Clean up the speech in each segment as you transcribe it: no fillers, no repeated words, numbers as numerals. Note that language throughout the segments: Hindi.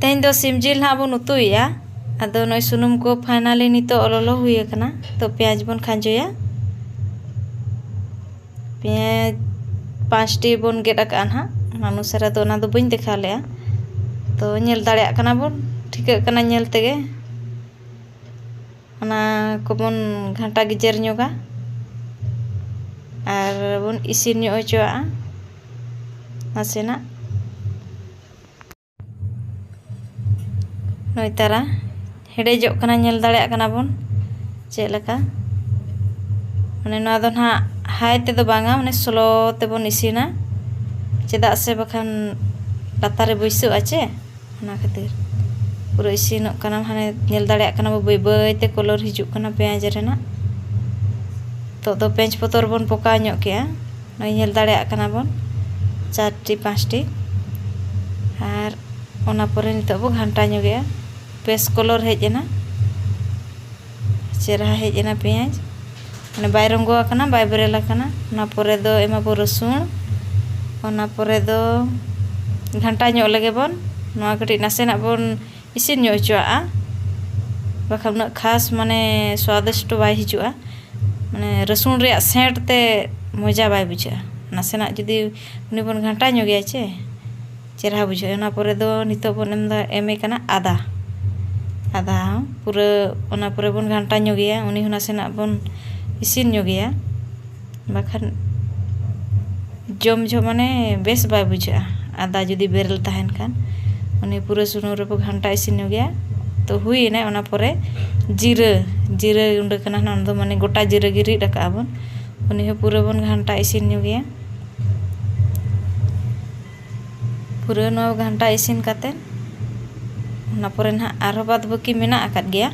तेहन दो सिम जिल हाँ बन उतुया आदो नय सुनुम को फाइनली नितो ललो हुई कना तो प्याज बन खांजोया प्याज 5टी बन गेट आका ना अनुसार तो ना दो बइन देखा लेया तो नेल दाड़े कना बन ठिका कना नेल तेगे ओना को बन घंटा गिजर ᱧᱚᱜᱟ आर बन इसिन ᱧᱚᱜ ᱦᱚᱪᱚᱣᱟᱜᱼᱟ नासेना नय तारा हेडेजोग कना नेल दाड़े कना बन चेद लेका माने नोआ दो ना हाई ते दो बांगा माने स्लो ते बन इसिना चेदा से बखान लातारे बैसो आचे ना खातिर पूरा इसिनोग कना हाने नेल दाड़े कना बो बै ते कलर हिजुग कना पेंयाज रेना तो दो पेंच पतर बन पका ᱧᱚᱜ केया नय नेल दाड़े कना बन 4टी 5टी आर ओना परे नितो बो घंटा ᱧᱚᱜᱮया बेस कलर हेजना चेहरा हेजना पेंयाज माने बाय रंगो आकना बाय बरेल आकना ओना परे दो एमा बो रसुन ओना परे दो घंटा ᱧᱚᱜ लगे बन नोआ कटी नासेना बन इसिन ᱧᱚᱜ हचुआआ बखा उना खास माने स्वादिष्ट बाय हिजुआ माने रसुन रे सेंट ते मजा बाय बुझा नासेना जुदी उनी बन घंटा ᱧᱚᱜᱮया चे चेहरा बुझा ओना परे दो नितो बन एमे कना आदा आदा पूरा ओना परे बन घंटा ᱧᱚᱜᱮया उनी हुना सेना बन इसिन ᱧᱚᱜᱮया बाखान जम जो माने बेस बाय बुझा आदा जुदी बेरल तहन खान उनी पूरा सुनुम रे घंटा इसिन ᱧᱚᱜᱮया तो हुई ना ओना परे जीरा जीरा उंडे कना ना दो माने गोटा जीरा गिरी डका बन उनी हो पूरा बन घंटा इसिन ᱧᱚᱜᱮया पूरा नो घंटा इसिन काते ओना परे ना आरो बाद बाकी मेना आकाद गया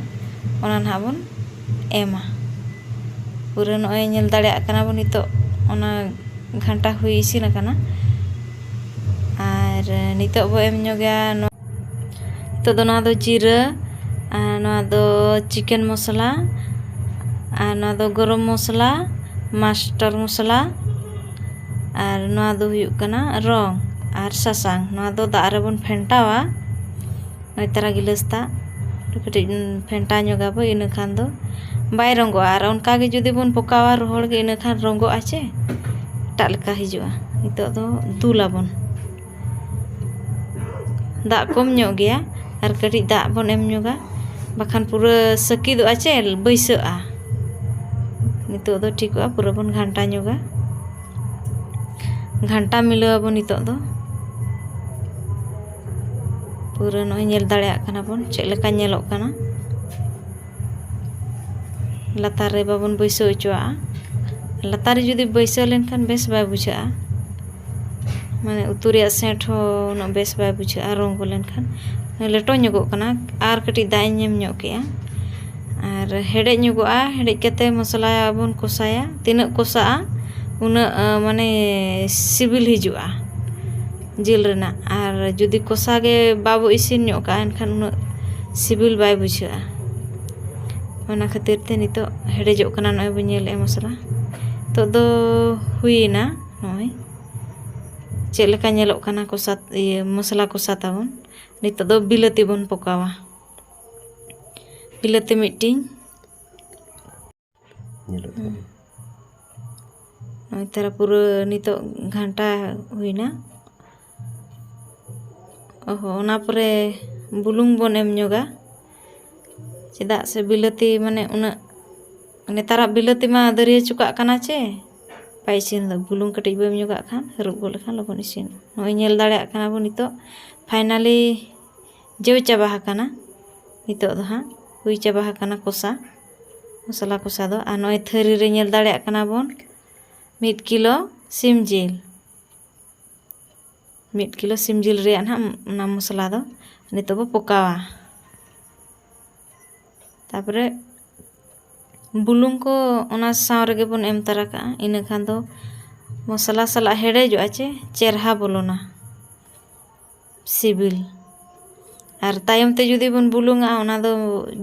ओना ना बन एमा पूरा नय नेल दाड़े कना बन नितो ओना घंटा हुई इसिन कना आर नितो बो एम ᱧᱚᱜᱮया तो दो ना दो जीरा ना दो चिकन मसला आर ना दो गरम मसला मास्टर मसला आर ना दो हुयुग कना रंग आर सासांग ना दो दाग रे बन फेंटावा नय तारा गिलासता कटी फेंटा ᱧᱚᱜᱟ बो इना खान दो बाय रंगो आर उनका गे जुदी बन पकावा रोहड़ गे इना खान रंगो आचे टा लेका हिजुआ नितो दो दुलाबन दाग कम ᱧᱚᱜ आर कटी दाग बन एम ᱧᱚᱜᱟ बाखान पूरा सकी दो आचे बैसोआ नितो दो ठिकआ पूरा बन घंटा ᱧᱚᱜᱟ घंटा मिलावा बन नितो दो पूरा नय नेल दाड़े कना बन चेद लेका नेलोग कना लातार रे बाबन बैसो हचुआ लातार जुदी बैसो लेनखान बेस बाय बुझा माने उतु रे सेंट हो न बेस बाय बुझा रंग लेनखान लेटो ᱧᱚᱜᱚᱜ कना आर कटी दाई नेम ᱧᱚᱜ केया आर हेडेज ᱧᱚᱜᱚᱜᱼᱟ हेडेज कते मसला बन कोसाया तिना कोसाआ उना माने सिबिल हिजुआ जिल रेना आर जुदी कोसा गे बाबू इसिन ᱧᱚᱜ का एनखान उना सिबिल बाय बुझा ओना खातिर ते नितो हेडेजोग कना नय बो नेल ए मसला तो दो हुईना नय चेद लेका नेलोग कना कोसा ये मसला कोसा ताबन नितो दो बिलाती बन पकावा बिलाती मिटिंग नय तारा पूरा नितो घंटा हुईना ओहो ओना परे बुलुंग बन एम ᱧᱚᱜᱟ चेदा से बिलाती माने उना नेतारा बिलाती मा दरिया चुका कना चे पाइसिन दो बुलुंग कटी बम ᱧᱚᱜᱟ खान रुब गो लेखान लबन इसिन नय नेल दाड़े कना बो नितो फाइनली जेव चाबा कना नितो दो हा हुई चाबा कना कोसा मसला कोसा दो आ नय थरी रे नेल दाड़े कना बन 1 किलो सिम जिल 1 किलो सिम जिल रे ना मसला दो नितो बो पकावा तापरे बुलुंग को ओना साव रेगे बन एम तारा का इना खान दो मसला सला हेडेजो आचे चेरहा बोलोना सिबिल आर तायम ते जुदी बन बुलुंगा ओना दो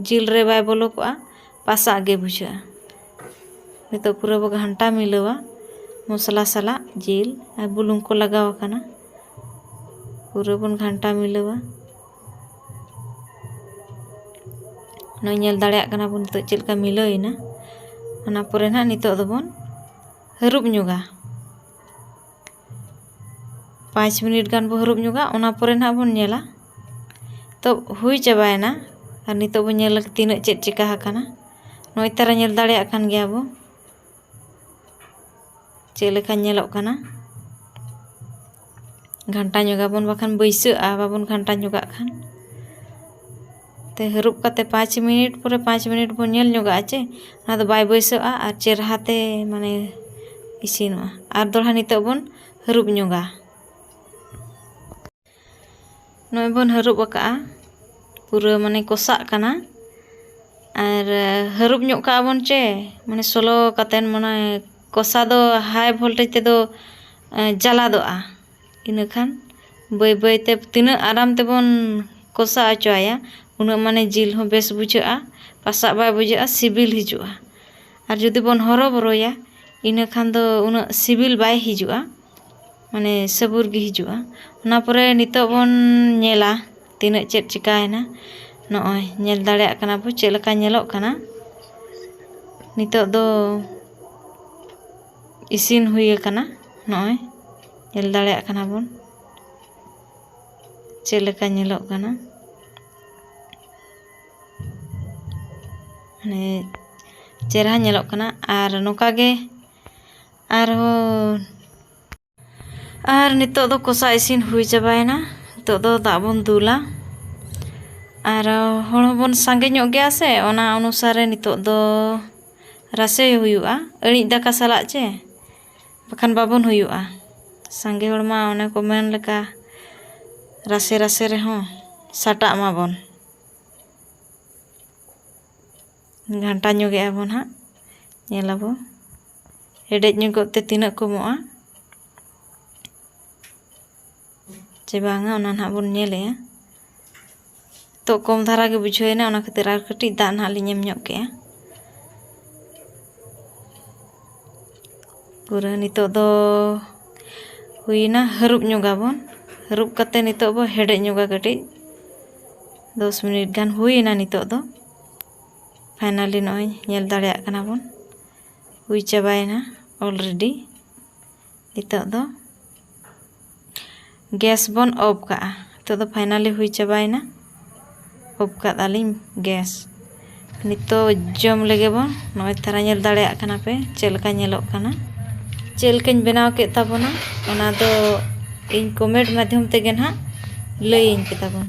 जिल रे बाय बोलो को पासा गे बुझा नितो पूरा बो घंटा मिलावा मसला सला जिल आ बुलुंग को लगावा कना पूरा बन घंटा मिलावा ᱱᱚᱜᱼᱚᱭ ᱧᱮᱞ ᱫᱟᱲᱮᱭᱟᱜ ᱠᱟᱱᱟ ᱵᱚᱱ ᱱᱤᱛᱚᱜ ᱪᱮᱫ ᱞᱮᱠᱟ ᱢᱤᱞᱟᱹᱣᱮᱱᱟ᱾ ᱚᱱᱟ ᱯᱚᱨᱮ ᱱᱟᱦᱟᱜ ᱱᱤᱛᱚᱜ ᱫᱚᱵᱚᱱ ᱦᱟᱹᱨᱩᱵ ᱧᱚᱜᱟ, 5 মিনিট গান বো ᱦᱟᱹᱨᱩᱵ ᱧᱚᱜᱟ। ᱚᱱᱟ ᱯᱚᱨᱮ ᱱᱟᱦᱟᱜ ᱵᱚᱱ ᱧᱮᱞᱟ ᱛᱚ ᱦᱩᱭ ᱪᱟᱵᱟᱭᱮᱱᱟ। ᱟᱨ ᱱᱤᱛᱚᱜ ᱵᱚᱱ ᱧᱮᱞ ᱛᱤᱱᱟᱹᱜ ᱪᱮᱫ ᱪᱤᱠᱟ ᱟᱠᱟᱱᱟ। ᱱᱚᱜᱼᱚᱭ ᱛᱟᱨᱟ ᱧᱮᱞ ᱫᱟᱲᱮᱭᱟᱜ ᱠᱟᱱ ᱜᱮᱭᱟ ᱵᱚ ᱪᱮᱫ ᱞᱮᱠᱟ ᱧᱮᱞᱚᱜ ᱠᱟᱱᱟ। ᱜᱷᱟᱱᱴᱟ ᱧᱚᱜᱟᱵᱚᱱ, ᱵᱟᱠᱷᱟᱱ ᱵᱟᱹᱭᱥᱟᱹᱜᱼᱟ, ᱵᱟᱵᱚᱱ ᱜᱷᱟᱱᱴᱟ ᱧᱚᱜᱟᱜ ᱠᱷᱟᱱ। তে ᱦᱟᱹᱨᱩᱵ ᱠᱟᱛᱮ 5 মিনিট পরে 5 মিনিট বন ᱧᱮᱞ ᱧᱚᱜᱟ ᱪᱮ ᱚᱱᱟ ᱫᱚ ᱵᱟᱭ ᱵᱟᱹᱭᱥᱟᱹᱜᱼᱟ ᱟᱨ ᱪᱮᱨᱦᱟᱛᱮ ᱢᱟᱱᱮ ᱤᱥᱤᱱᱚᱜᱼᱟ। ᱟᱨ ᱫᱚᱲᱦᱟ ᱱᱤᱛᱚᱜ ᱵᱚᱱ ᱦᱟᱹᱨᱩᱵ ᱧᱚᱜᱟ। ᱱᱚᱜᱼᱚᱭ ᱵᱚᱱ ᱦᱟᱹᱨᱩᱵ ᱟᱠᱟᱜᱼᱟ, ᱯᱩᱨᱟᱹ ᱢᱟᱱᱮ ᱠᱚᱥᱟᱜ ᱠᱟᱱᱟ। ᱟᱨ ᱦᱟᱹᱨᱩᱵ ᱧᱚᱜ ᱠᱟᱜᱼᱟ ᱵᱚᱱ ᱪᱮ ᱢᱟᱱᱮ ᱥᱚᱞᱚ ᱠᱟᱛᱮᱱ ᱢᱟᱱᱮ ᱠᱚᱥᱟ ᱫᱚ হাই ভোল্টেজ তেদো জ্বালাদᱚᱜᱼᱟ। ইনᱟᱹᱠᱷᱟন ᱵᱟᱹᱭ ᱵᱟᱹᱭᱛᱮ ᱛᱤᱱᱟᱹᱜ ᱟᱨᱟᱢ ᱛᱮᱵᱚᱱ ᱠᱚᱥᱟ ᱚᱪᱚᱭᱟ ᱩᱱᱟᱹᱜ ᱢᱟᱱᱮ ᱡᱤᱞ ᱦᱚᱸ ᱵᱮᱥ ᱵᱩᱡᱷᱟᱹᱜᱼᱟ, ᱯᱟᱥᱟᱜ ᱵᱟᱭ ᱵᱩᱡᱷᱟᱹᱜᱼᱟ, ᱥᱤᱵᱤᱞ ᱦᱤᱡᱩᱜᱼᱟ। ᱟᱨ ᱡᱩᱫᱤ ᱵᱚᱱ ᱦᱚᱨᱚᱵᱚᱨᱚᱭᱟ ᱤᱱᱟᱹᱠᱷᱟᱱ ᱫᱚ ᱩᱱᱟᱹᱜ ᱥᱤᱵᱤᱞ ᱵᱟᱭ ᱦᱤᱡᱩᱜᱼᱟ, ᱢᱟᱱᱮ ᱥᱟᱹᱵᱩᱨ ᱜᱮ ᱦᱤᱡᱩᱜᱼᱟ। ᱚᱱᱟ ᱯᱚᱨᱮ ᱱᱤᱛᱚᱜ ᱵᱚᱱ ᱧᱮᱞᱟ ᱛᱤᱱᱟᱹᱜ ᱪᱮᱫ ᱪᱤᱠᱟᱭᱮᱱᱟ। ᱱᱚᱜᱼᱚᱭ ᱧᱮᱞ ᱫᱟᱲᱮᱭᱟᱜ ᱠᱟᱱᱟ ᱵᱚ ᱪᱮᱫ ᱞᱮᱠᱟ ᱧᱮᱞᱚᱜ ᱠᱟᱱᱟ। ᱱᱤᱛᱚᱜ ᱫᱚ ᱤᱥᱤᱱ ᱦᱩᱭ ᱟᱠᱟᱱᱟ। ᱱᱚᱜᱼᱚᱭ ᱧᱮᱞ ᱫᱟᱲᱮᱭᱟᱜ ᱠᱟᱱᱟ ᱵᱚᱱ ᱪᱮᱫ ᱞᱮᱠᱟ ᱧᱮᱞᱚᱜ ᱠᱟᱱᱟ। ᱢᱟᱱᱮ ᱪᱮᱨᱦᱟ ᱧᱮᱞᱚᱜ ᱠᱟᱱᱟ। ᱟᱨ ᱱᱚᱝᱠᱟ ᱜᱮ ᱟᱨᱦᱚᱸ ᱟᱨ ᱱᱤᱛᱚᱜ ᱫᱚ ᱠᱚষᱟ ᱤᱥᱤᱱ ᱦᱩᱭ ᱪᱟᱵᱟᱭᱮᱱᱟ। ᱱᱤᱛᱚᱜ ᱫᱚ ᱫᱟᱜ ᱵᱚᱱ ᱫᱩᱞᱟ। ᱟᱨ ᱦᱚᱲ ᱦᱚᱸᱵᱚᱱ ᱥᱟᱸᱜᱮ ᱧᱚᱜ ᱜᱮᱭᱟ ᱥᱮ ᱚᱱᱟ ᱚᱱᱩᱥᱟᱨᱮ ᱱᱤᱛᱚᱜ ᱫᱚ ᱨᱟᱥᱮ ᱦᱩᱭᱩᱜᱼᱟ, ᱟᱹᱬᱤᱡ ᱫᱟᱠᱟ ᱥᱟᱞᱟᱜ ᱪᱮ, ᱵᱟᱠᱷᱟᱱ ᱵᱟᱵᱚᱱ ᱦᱩᱭᱩᱜᱼᱟ। ᱥᱟᱸᱜᱮ ᱦᱚᱲ ᱢᱟ ᱚᱱᱮ ᱠᱚ ᱢᱮᱱ ᱞᱮᱠᱟ ᱨᱟᱥᱮ ᱨᱟᱥᱮ ᱨᱮᱦᱚᱸ ᱥᱟᱴᱟᱜ ᱢᱟᱵᱚᱱ। ᱜᱷᱟᱱᱴᱟ ᱧᱚᱜᱮᱜᱼᱟ ᱵᱚᱱ ᱦᱟᱸᱜ, ᱧᱮᱞᱟᱵᱚ ᱦᱮᱰᱮᱡ ᱧᱚᱜᱚᱜ ᱛᱮ ᱛᱤᱱᱟᱹᱜ ᱠᱚᱢᱚᱜᱼᱟ ᱪᱮ ᱵᱟᱝᱟ ᱚᱱᱟ ᱱᱟᱦᱟᱜ ᱵᱚᱱ ᱧᱮᱞᱮᱜᱼᱟ। ᱛᱚ ᱠᱚᱢ ᱫᱷᱟᱨᱟ ᱜᱮ ᱵᱩᱡᱷᱟᱹᱣᱮᱱᱟ, ᱚᱱᱟ ᱠᱷᱟᱹᱛᱤᱨ ᱟᱨ ᱠᱟᱹᱴᱤᱡ ᱫᱟᱜ ᱱᱟᱦᱟᱜ ᱞᱤᱧ ᱮᱢ ᱧᱚᱜ ᱠᱮᱜᱼᱟ। ᱯᱩᱨᱟᱹ ᱱᱤᱛᱚᱜ ᱫᱚ ᱦᱩᱭᱱᱟ, ᱦᱟᱹᱨᱩᱵ ᱧᱚᱜᱟᱵᱚᱱ। ᱦᱟᱹᱨᱩᱵ ᱠᱟᱛᱮ ᱱᱤᱛᱚᱜ ᱵᱚ ᱦᱮᱰᱮᱡ ᱧᱚᱜᱟ ᱠᱟᱹᱴᱤᱡ, 10 মিনিট ᱜᱟᱱ ᱦᱩᱭᱮᱱᱟ। ᱱᱤᱛᱚᱜ ᱫᱚ ফাইনালি ᱱᱚᱜᱼᱚᱭ ᱧᱮᱞ ᱫᱟᱲᱮᱭᱟᱜ ᱠᱟᱱᱟ ᱵᱚᱱ ᱦᱩᱭ ᱪᱟᱵᱟᱭᱮᱱᱟ ᱚᱞᱨᱮᱰᱤ। ᱱᱤᱛᱚᱜ ᱫᱚ ᱜᱮᱥ ᱵᱚᱱ ᱚᱯᱷ ᱠᱟᱜᱼᱟ। ᱱᱤᱛᱚᱜ ᱫᱚ ফাইনালি ᱦᱩᱭ ᱪᱟᱵᱟᱭᱮᱱᱟ, ᱚᱯᱷ ᱠᱟᱫᱟᱞᱤᱧ ᱜᱮᱥ। ᱱᱤᱛᱚᱜ ᱡᱚᱢ ᱞᱮᱜᱮ ᱵᱚᱱ। ᱱᱚᱜᱼᱚᱭ ᱛᱟᱨᱟ ᱧᱮᱞ ᱫᱟᱲᱮᱭᱟᱜ ᱠᱟᱱᱟ ᱯᱮ ᱪᱮᱫ ᱞᱮᱠᱟ ᱧᱮᱞᱚᱜ ᱠᱟᱱᱟ। ᱪᱮᱫ ᱞᱮᱠᱟᱧ ᱵᱮᱱᱟᱣ ᱠᱮᱫ ᱛᱟᱵᱚᱱᱟ ᱚᱱᱟ ᱫᱚ ᱤᱧ ᱠᱚᱢᱮᱱᱴ ᱢᱟᱫᱽᱫᱷᱚᱢ ᱛᱮᱜᱮ ᱱᱟᱦᱟᱜ ᱞᱟᱹᱭᱟᱹᱧ ᱯᱮ ᱛᱟᱵᱚᱱ।